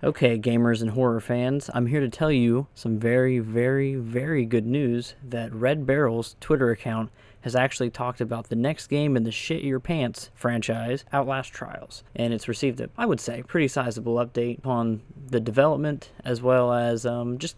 Okay, gamers and horror fans, I'm here to tell you some very, very, very good news that Red Barrel's Twitter account has actually talked about the next game in the Shit Your Pants franchise, Outlast Trials. And it's received a, I would say, pretty sizable update on the development as well as just,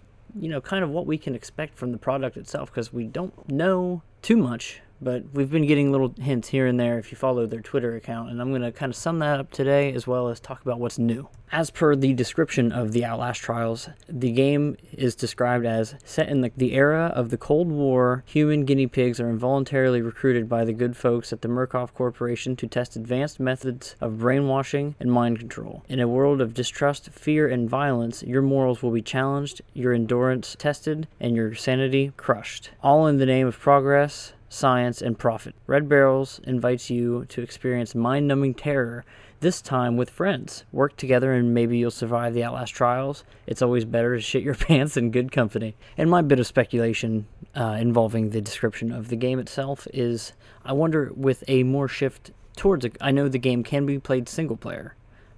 kind of what we can expect from the product itself, because we don't know too much. But we've been getting little hints here and there if you follow their Twitter account, and I'm going to kind of sum that up today as well as talk about what's new. As per the description of the Outlast Trials, the game is described as set in the era of the Cold War. Human guinea pigs are involuntarily recruited by the good folks at the Murkoff Corporation to test advanced methods of brainwashing and mind control. In a world of distrust, fear, and violence, your morals will be challenged, your endurance tested, and your sanity crushed. All in the name of progress, science, and profit. Red Barrels invites you to experience mind-numbing terror, this time with friends. Work together and maybe you'll survive the Outlast Trials. It's always better to shit your pants in good company. And my bit of speculation involving the description of the game itself is, I wonder, with a more shift towards I know the game can be played single player,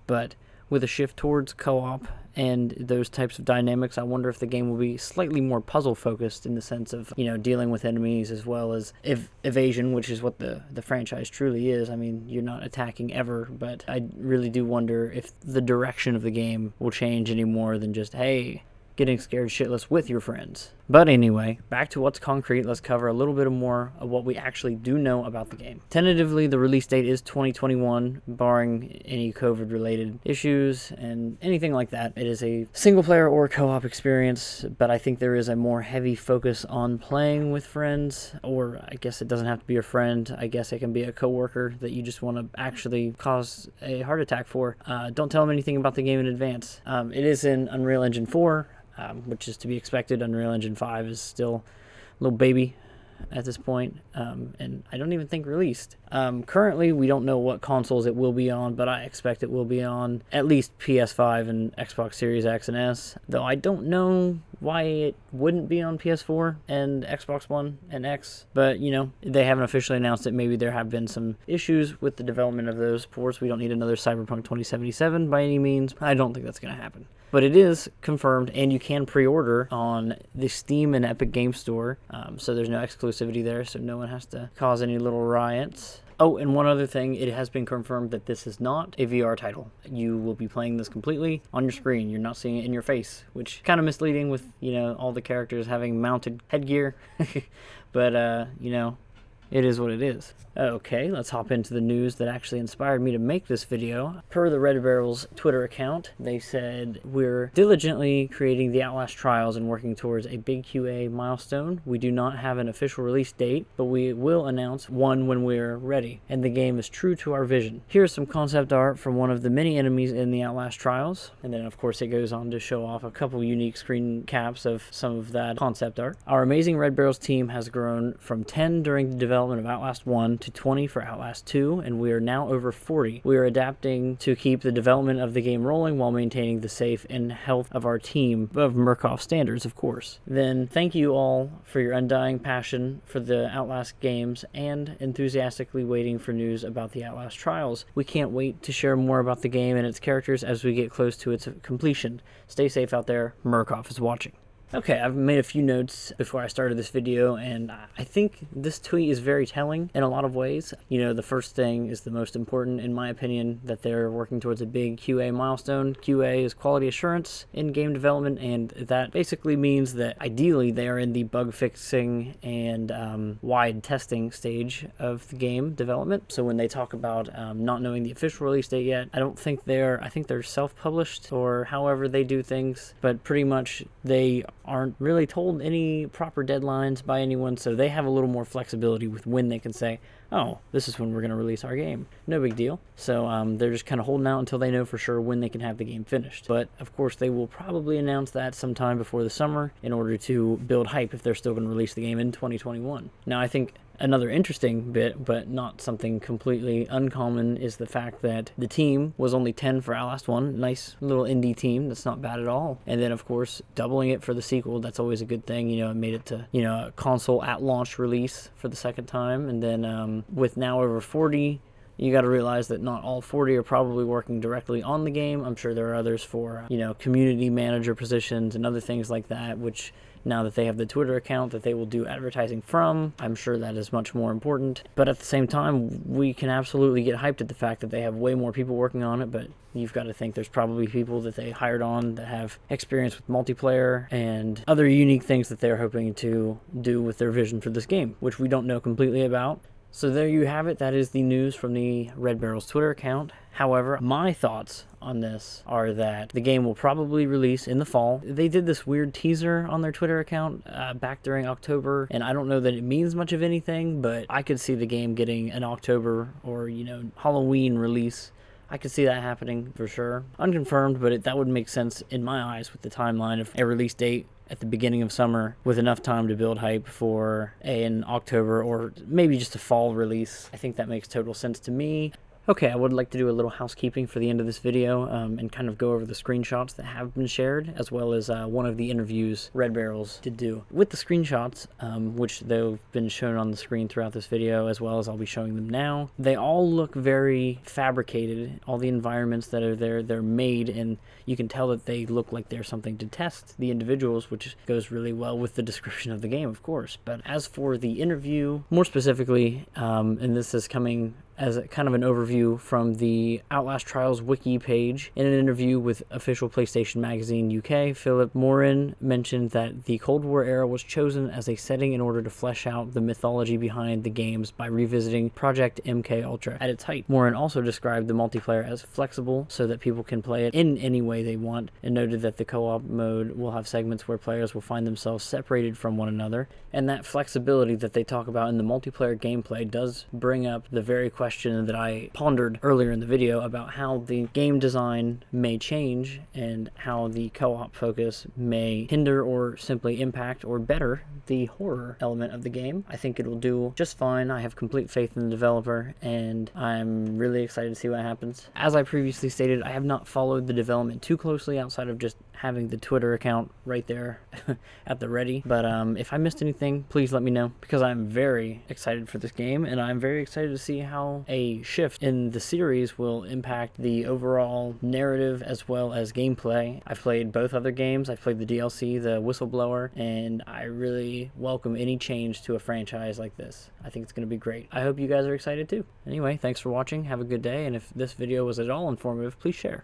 but with a shift towards co-op and those types of dynamics, I wonder if the game will be slightly more puzzle focused in the sense of, dealing with enemies as well as evasion, which is what the franchise truly is. I mean, you're not attacking ever, but I really do wonder if the direction of the game will change any more than just, hey, getting scared shitless with your friends. But anyway, back to what's concrete. Let's cover a little bit more of what we actually do know about the game. Tentatively, the release date is 2021, barring any COVID-related issues and anything like that. It is a single-player or co-op experience, but I think there is a more heavy focus on playing with friends, or I guess it doesn't have to be a friend. I guess it can be a coworker that you just want to actually cause a heart attack for. Don't tell them anything about the game in advance. It is in Unreal Engine 4, which is to be expected. Unreal Engine 5 is still a little baby at this point, and I don't even think released. Currently, we don't know what consoles it will be on, but I expect it will be on at least PS5 and Xbox Series X and S, though I don't know why it wouldn't be on PS4 and Xbox One and X, but, they haven't officially announced it. Maybe there have been some issues with the development of those ports. We don't need another Cyberpunk 2077 by any means. I don't think that's going to happen. But it is confirmed, and you can pre-order on the Steam and Epic Game Store, so there's no exclusivity there, so no one has to cause any little riots. Oh, and one other thing, it has been confirmed that this is not a VR title. You will be playing this completely on your screen. You're not seeing it in your face, which is kind of misleading with, all the characters having mounted headgear. But, it is what it is. Okay, let's hop into the news that actually inspired me to make this video. Per the Red Barrel's Twitter account, they said, we're diligently creating the Outlast Trials and working towards a big QA milestone. We do not have an official release date, but we will announce one when we're ready, and the game is true to our vision. Here's some concept art from one of the many enemies in the Outlast Trials, and then of course it goes on to show off a couple unique screen caps of some of that concept art. Our amazing Red Barrels team has grown from 10 during the development of Outlast 1 to 20 for Outlast 2, and we are now over 40. We are adapting to keep the development of the game rolling while maintaining the safe and health of our team, of Murkoff standards, of course. Then thank you all for your undying passion for the Outlast games and enthusiastically waiting for news about the Outlast Trials. We can't wait to share more about the game and its characters as we get close to its completion. Stay safe out there. Murkoff is watching. Okay, I've made a few notes before I started this video, and I think this tweet is very telling in a lot of ways. The first thing is the most important, in my opinion, that they're working towards a big QA milestone. QA is quality assurance in game development, and that basically means that ideally they are in the bug fixing and wide testing stage of the game development. So when they talk about not knowing the official release date yet, I think they're self-published or however they do things, but pretty much they aren't really told any proper deadlines by anyone, so they have a little more flexibility with when they can say, oh, this is when we're going to release our game. No big deal. So they're just kind of holding out until they know for sure when they can have the game finished. But of course, they will probably announce that sometime before the summer in order to build hype if they're still going to release the game in 2021. Now, I think another interesting bit, but not something completely uncommon, is the fact that the team was only 10 for Outlast 1. Nice little indie team. That's not bad at all. And then, of course, doubling it for the sequel. That's always a good thing. It made it to, a console at launch release for the second time. And then with now over 40 You got to realize that not all 40 are probably working directly on the game. I'm sure there are others for, community manager positions and other things like that, which now that they have the Twitter account that they will do advertising from, I'm sure that is much more important. But at the same time, we can absolutely get hyped at the fact that they have way more people working on it, but you've got to think there's probably people that they hired on that have experience with multiplayer and other unique things that they're hoping to do with their vision for this game, which we don't know completely about. So there you have it. That is the news from the Red Barrel's Twitter account. However, my thoughts on this are that the game will probably release in the fall. They did this weird teaser on their Twitter account back during October, and I don't know that it means much of anything, but I could see the game getting an October or, Halloween release. I could see that happening for sure. Unconfirmed, but that would make sense in my eyes with the timeline of a release date at the beginning of summer with enough time to build hype for an October or maybe just a fall release. I think that makes total sense to me. Okay, I would like to do a little housekeeping for the end of this video and kind of go over the screenshots that have been shared, as well as one of the interviews Red Barrels did do. With the screenshots, which they've been shown on the screen throughout this video, as well as I'll be showing them now, they all look very fabricated. All the environments that are there, they're made, and you can tell that they look like they're something to test the individuals, which goes really well with the description of the game, of course. But as for the interview, more specifically, and this is coming as a kind of an overview from the Outlast Trials wiki page. In an interview with official PlayStation Magazine UK, Philip Morin mentioned that the Cold War era was chosen as a setting in order to flesh out the mythology behind the games by revisiting Project MK Ultra at its height. Morin also described the multiplayer as flexible so that people can play it in any way they want, and noted that the co-op mode will have segments where players will find themselves separated from one another, and that flexibility that they talk about in the multiplayer gameplay does bring up the very question that I pondered earlier in the video about how the game design may change and how the co-op focus may hinder or simply impact or better the horror element of the game. I think it'll do just fine. I have complete faith in the developer, and I'm really excited to see what happens. As I previously stated, I have not followed the development too closely outside of just having the Twitter account right there at the ready. But if I missed anything, please let me know, because I'm very excited for this game, and I'm very excited to see how a shift in the series will impact the overall narrative as well as gameplay. I've played both other games. I've played the DLC, the Whistleblower, and I really welcome any change to a franchise like this. I think it's going to be great. I hope you guys are excited too. Anyway, thanks for watching. Have a good day, and if this video was at all informative, please share.